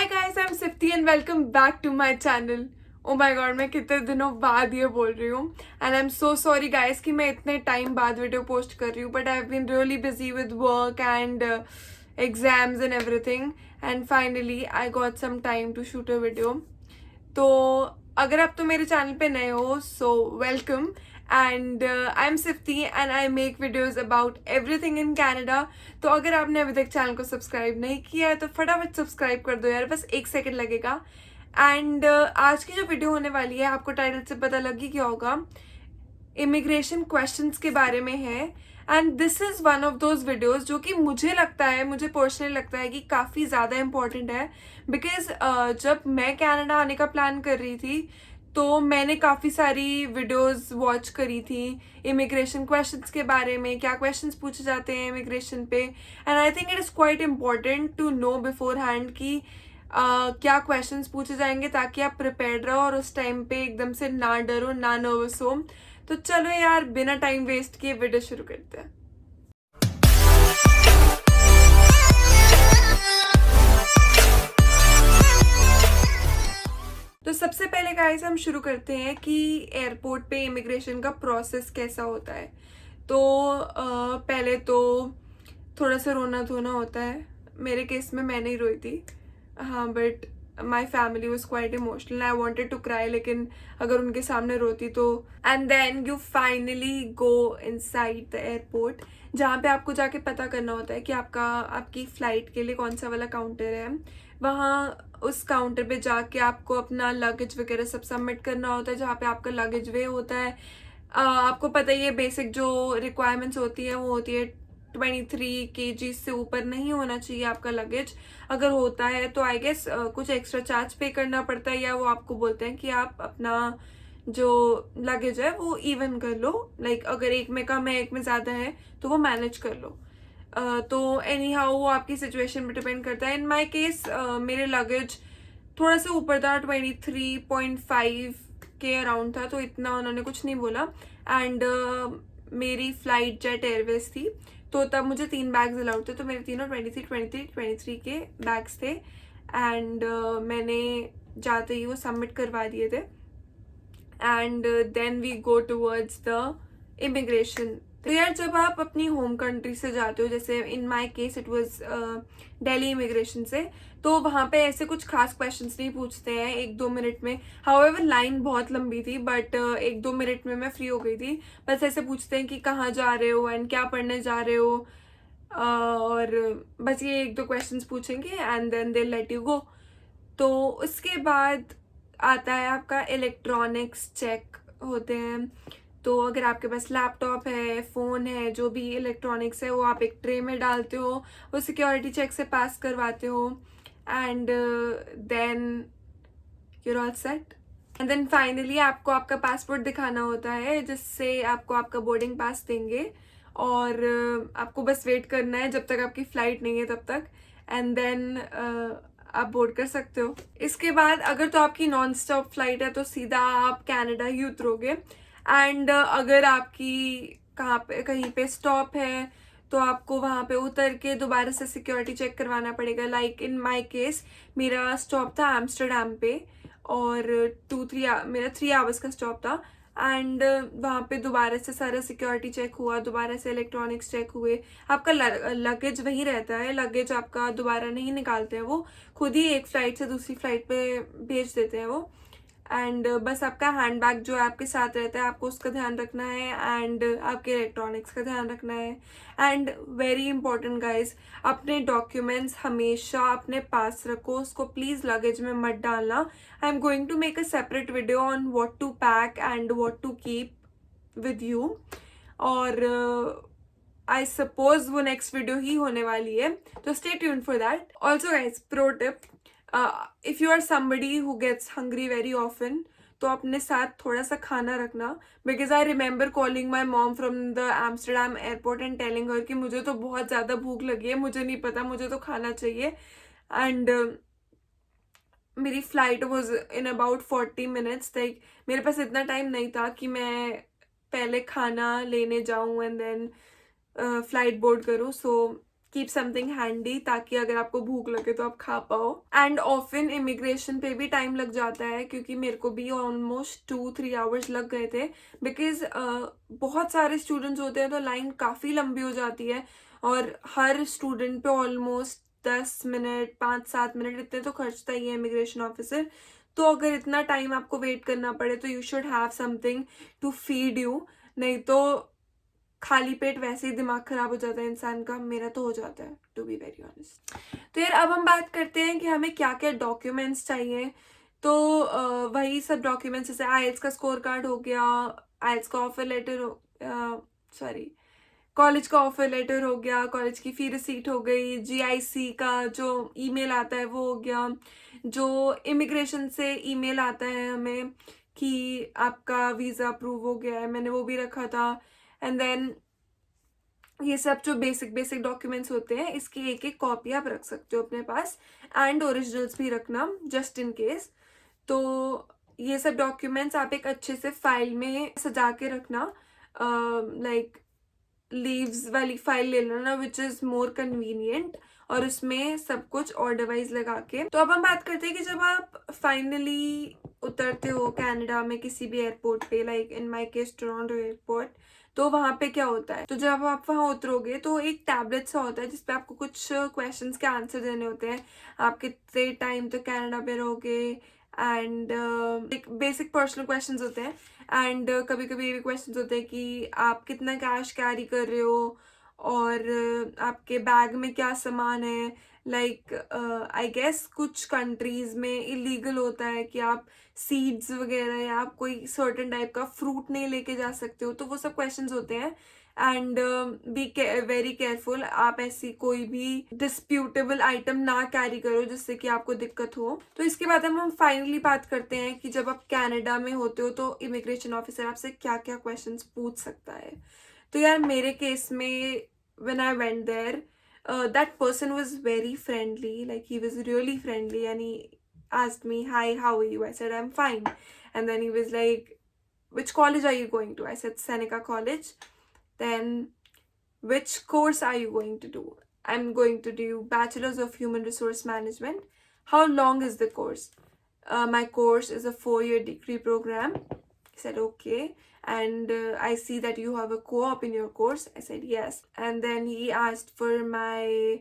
Hi guys, I am Sifti and welcome back to my channel. Oh my god, मैं कितने दिनों बाद ये बोल रही हूँ and I am so sorry guys कि मैं इतने टाइम बाद वीडियो पोस्ट कर रही हूँ, but I have been really busy with work and exams and everything and finally I got some time to shoot a video. तो अगर आप तो मेरे चैनल पे नए हो so welcome and I am Sifti and I make videos about everything in Canada. तो अगर आपने अभी तक चैनल को सब्सक्राइब नहीं किया है तो फटाफट सब्सक्राइब कर दो यार, बस 1 सेकंड लगेगा। एंड आज की जो वीडियो होने वाली है, आपको टाइटल से पता लग ही क्या होगा, इमिग्रेशन क्वेश्चंस के बारे में है। And this is one of those videos जो कि मुझे लगता है, मुझे पर्सनली लगता है कि काफ़ी ज़्यादा इम्पॉर्टेंट है। बिकॉज जब मैं कनाडा आने का प्लान कर रही थी तो मैंने काफ़ी सारी वीडियोस वॉच करी थी इमिग्रेशन क्वेश्चंस के बारे में, क्या क्वेश्चंस पूछे जाते हैं इमिग्रेशन पे। And I think it is quite important to know before कि क्या क्वेश्चंस पूछे जाएंगे, ताकि आप प्रिपेयर्ड रहो और उस टाइम पे एकदम से ना डरो, ना नर्वस हो। तो चलो यार, बिना टाइम वेस्ट किए वीडियो शुरू करते हैं। तो सबसे पहले गाइस हम शुरू करते हैं कि एयरपोर्ट पे इमिग्रेशन का प्रोसेस कैसा होता है। तो पहले तो थोड़ा सा रोना धोना होता है। मेरे केस में मैं नहीं रोई थी, हाँ, but my family was quite emotional. I wanted to cry, लेकिन अगर उनके सामने रोती तो। And then you finally go inside the airport, जहाँ पे आपको जाके पता करना होता है कि आपकी फ़्लाइट के लिए कौन सा वाला काउंटर है। वहाँ उस काउंटर पे जाके आपको अपना लगेज वगैरह सब सबमिट करना होता है, जहाँ पे आपका लगेज वे होता है। आपको पता ही है, बेसिक जो रिक्वायरमेंट्स होती है वो होती है 23 kg से ऊपर नहीं होना चाहिए आपका लगेज। अगर होता है तो आई गेस कुछ एक्स्ट्रा चार्ज पे करना पड़ता है, या वो आपको बोलते हैं कि आप अपना जो लगेज है वो इवन कर लो। लाइक अगर एक में कम है एक में ज़्यादा है तो वो मैनेज कर लो। तो एनी हाउ वो आपकी सिचुएशन पे डिपेंड करता है। इन माई केस मेरे लगेज थोड़ा सा ऊपर था, 23.5 के अराउंड था, तो इतना उन्होंने कुछ नहीं बोला। एंड मेरी फ्लाइट जेट एयरवेज थी, तो तब मुझे 3 बैग्स अलाउड थे, तो मेरे तीनों 23 के बैग्स थे। एंड मैंने जाते ही वो सबमिट करवा दिए थे। And then we go towards the immigration. तो यार, जब आप अपनी होम कंट्री से जाते हो, जैसे in my case it was Delhi immigration से, तो वहाँ पे ऐसे कुछ खास क्वेश्चंस नहीं पूछते हैं 1-2 मिनट में। हाउएवर लाइन बहुत लंबी थी, बट 1-2 मिनट में मैं फ्री हो गई थी। बस ऐसे पूछते हैं कि कहाँ जा रहे हो एंड क्या पढ़ने जा रहे हो, और बस ये 1-2 क्वेश्चंस पूछेंगे and then they let you go. तो उसके बाद आता है आपका इलेक्ट्रॉनिक्स चेक होते हैं। तो अगर आपके पास लैपटॉप है, फ़ोन है, जो भी इलेक्ट्रॉनिक्स है, वो आप एक ट्रे में डालते हो, वो सिक्योरिटी चेक से पास करवाते हो। And then you're all set. And then finally आपको आपका पासपोर्ट दिखाना होता है, जिससे आपको आपका बोर्डिंग पास देंगे। और आपको बस वेट करना है जब तक आपकी फ़्लाइट नहीं है तब तक, एंड देन आप बोर्ड कर सकते हो। इसके बाद अगर तो आपकी नॉन स्टॉप फ्लाइट है तो सीधा आप कनाडा ही उतरोगे। एंड अगर आपकी कहीं पे स्टॉप है तो आपको वहाँ पे उतर के दोबारा से सिक्योरिटी चेक करवाना पड़ेगा। लाइक इन माय केस मेरा स्टॉप था एम्स्टरडैम पे, और 3 आवर्स का स्टॉप था। एंड वहाँ पे दोबारा से सारा सिक्योरिटी चेक हुआ, दोबारा से इलेक्ट्रॉनिक्स चेक हुए। आपका लगेज वहीं रहता है, लगेज आपका दोबारा नहीं निकालते हैं, वो खुद ही एक फ़्लाइट से दूसरी फ़्लाइट पे भेज देते हैं वो। एंड बस आपका हैंड बैग जो है आपके साथ रहता है, आपको उसका ध्यान रखना है, एंड आपके इलेक्ट्रॉनिक्स का ध्यान रखना है। एंड वेरी इंपॉर्टेंट गाइज, अपने डॉक्यूमेंट्स हमेशा अपने पास रखो, उसको प्लीज़ लगेज में मत डालना। I am going to make a separate video on what to pack and what to keep with you, और आई सपोज वो नेक्स्ट वीडियो ही होने वाली है, तो stay tuned for that. Also guys, pro tip, if you are somebody who gets hungry very often, तो अपने साथ थोड़ा सा खाना रखना। Because I remember calling my mom from the Amsterdam airport and telling हर कि मुझे तो बहुत ज़्यादा भूख लगी है, मुझे नहीं पता, मुझे तो खाना चाहिए। एंड मेरी flight was in about 40 minutes. Like मेरे पास इतना टाइम नहीं था कि मैं पहले खाना लेने जाऊँ एंड देन फ़्लाइट बोर्ड करूँ। सो कीप समथिंग हैंडी, ताकि अगर आपको भूख लगे तो आप खा पाओ। एंड ऑफन इमिग्रेशन पे भी टाइम लग जाता है, क्योंकि मेरे को भी ऑलमोस्ट 2-3 आवर्स लग गए थे, बिकॉज बहुत सारे स्टूडेंट्स होते हैं तो लाइन काफ़ी लंबी हो जाती है, और हर स्टूडेंट पे ऑलमोस्ट 10 मिनट 5-7 मिनट इतने तो खर्चता ही है इमिग्रेशन ऑफिसर। तो अगर इतना टाइम आपको वेट करना पड़े तो you should have something to feed you, नहीं तो खाली पेट वैसे ही दिमाग खराब हो जाता है इंसान का। मेरा तो हो जाता है, टू बी वेरी ऑनेस्ट। तो यार अब हम बात करते हैं कि हमें क्या क्या डॉक्यूमेंट्स चाहिए। तो वही सब डॉक्यूमेंट्स, जैसे आईएल्स का स्कोर कार्ड हो गया, आईएल्स का ऑफर लेटर हो, सॉरी कॉलेज का ऑफर लेटर हो गया, कॉलेज की फी रिसीट हो गई, जीआईसी का जो ईमेल आता है वो हो गया, जो इमिग्रेशन से ईमेल आता है हमें कि आपका वीज़ा अप्रूव हो गया है, मैंने वो भी रखा था। एंड देन ये सब जो बेसिक बेसिक डॉक्यूमेंट्स होते हैं, इसकी एक एक कॉपी आप रख सकते हो अपने पास, एंड ओरिजिनल्स भी रखना जस्ट इन केस। तो ये सब डॉक्यूमेंट्स आप एक अच्छे से फाइल में सजा के रखना, लाइक लीव्स वाली फाइल ले लेना विच इज मोर कन्वीनियंट, और उसमें सब कुछ ऑर्डर वाइज लगा के। तो अब हम बात करते हैं कि जब आप फाइनली उतरते हो कनाडा में किसी भी एयरपोर्ट पे, like in my case Toronto airport, तो वहाँ पे क्या होता है। तो जब आप वहाँ उतरोगे तो एक टैबलेट सा होता है जिसपे आपको कुछ क्वेश्चंस के आंसर देने होते हैं, आप कितने टाइम तक कनाडा पे रहोगे, एंड बेसिक पर्सनल क्वेश्चंस होते हैं। एंड कभी कभी ये भी क्वेश्चंस होते हैं कि आप कितना कैश कैरी कर रहे हो, और आपके बैग में क्या सामान है। लाइक आई गेस कुछ कंट्रीज में इलीगल होता है कि आप सीड्स वगैरह या आप कोई सर्टेन टाइप का फ्रूट नहीं लेके जा सकते हो, तो वो सब क्वेश्चंस होते हैं। एंड बी वेरी केयरफुल, आप ऐसी कोई भी डिस्प्यूटेबल आइटम ना कैरी करो जिससे कि आपको दिक्कत हो। तो इसके बाद हम फाइनली बात करते हैं कि जब आप कनाडा में होते हो तो इमिग्रेशन ऑफिसर आपसे क्या क्या क्वेश्चंस पूछ सकता है। तो यार मेरे केस में when I went there, that person was very friendly, like he was really friendly, and he asked me, hi, how are you? I said, I'm fine. And then he was like, which college are you going to? I said, Seneca College. Then, which course are you going to do? I'm going to do Bachelor's of Human Resource Management. How long is the course? My course is a 4-year degree program. He said, okay. And I see that you have a co-op in your course. I said, yes. And then he asked for my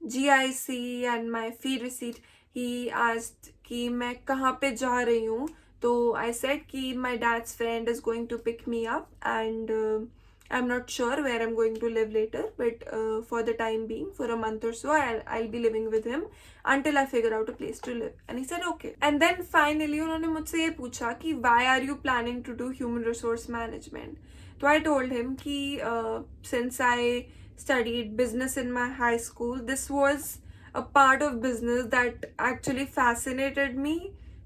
GIC and my fee receipt. He asked कि मैं कहाँ पे जा रही हूँ, तो I said कि my dad's friend is going to pick me up, and I'm not sure where I'm going to live later, but for the time being, for a month or so, I'll be living with him until I figure out a place to live. And he said okay. And then finally उन्होंने मुझसे ये पूछा कि why are you planning to do human resource management? So I told him कि since I studied business in my high school, this was a part of business that actually fascinated me.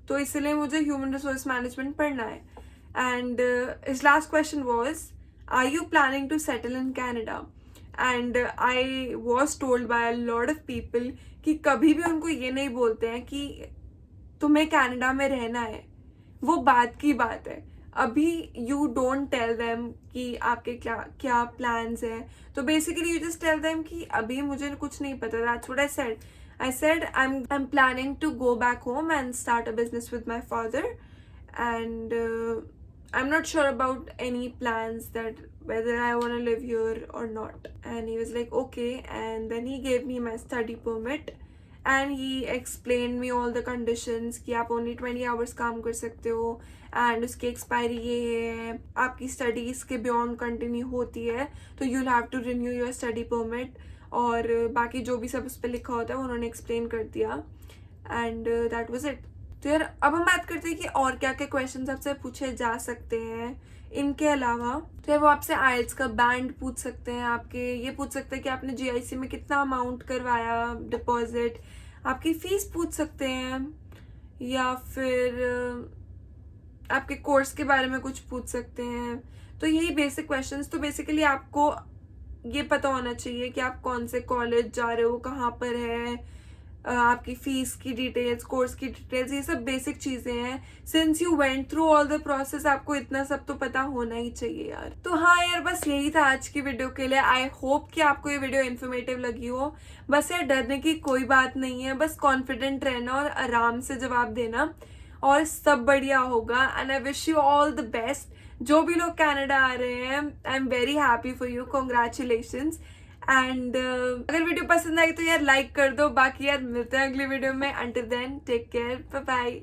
तो इसलिए मुझे human resource management पढ़ना है. And his last question was, are you planning to settle in Canada? And I was told by a lot of people कि कभी भी उनको ये नहीं बोलते हैं कि तुम्हें कनाडा में रहना है, वो बात की बात है। अभी यू डोंट टेल देम कि आपके क्या क्या प्लान्स हैं, तो basically you just tell them कि अभी मुझे कुछ नहीं पता। That's what I said I'm planning to go back home and start a business with my father, and I'm not sure about any plans that whether I want to live here or not. And he was like okay, and then he gave me my study permit, and he explained me all the conditions कि आप only 20 hours काम कर सकते हो, and उसकी expiry ये है, आपकी studies के beyond continue होती है तो you'll have to renew your study permit, और बाकी जो भी सब उस पर लिखा होता है वो उन्होंने explain कर दिया, and that was it. तो यार अब हम बात करते हैं कि और क्या क्या क्वेश्चंस आपसे पूछे जा सकते हैं इनके अलावा। तो यार वो आपसे आइल्स का बैंड पूछ सकते हैं, आपके ये पूछ सकते हैं कि आपने जीआईसी में कितना अमाउंट करवाया डिपॉजिट, आपकी फीस पूछ सकते हैं, या फिर आपके कोर्स के बारे में कुछ पूछ सकते हैं। तो यही बेसिक क्वेश्चंस। तो बेसिकली आपको ये पता होना चाहिए कि आप कौन से कॉलेज जा रहे हो, कहाँ पर है, आपकी फीस की डिटेल्स, कोर्स की डिटेल्स, ये सब बेसिक चीज़ें हैं. Since you went through all the process, आपको इतना सब तो पता होना ही चाहिए यार. तो हाँ यार, बस यही था आज की वीडियो के लिए. आई होप कि आपको ये वीडियो इन्फॉर्मेटिव लगी हो. बस यार, डरने की कोई बात नहीं है, बस कॉन्फिडेंट रहना और आराम से जवाब देना और सब बढ़िया होगा. And I wish you all the best. जो भी लोग कनाडा आ रहे हैं, I am very happy for you. Congratulations. And अगर वीडियो पसंद आई तो यार लाइक कर दो. बाकी यार मिलते हैं अगली वीडियो में. Until then take care, bye bye.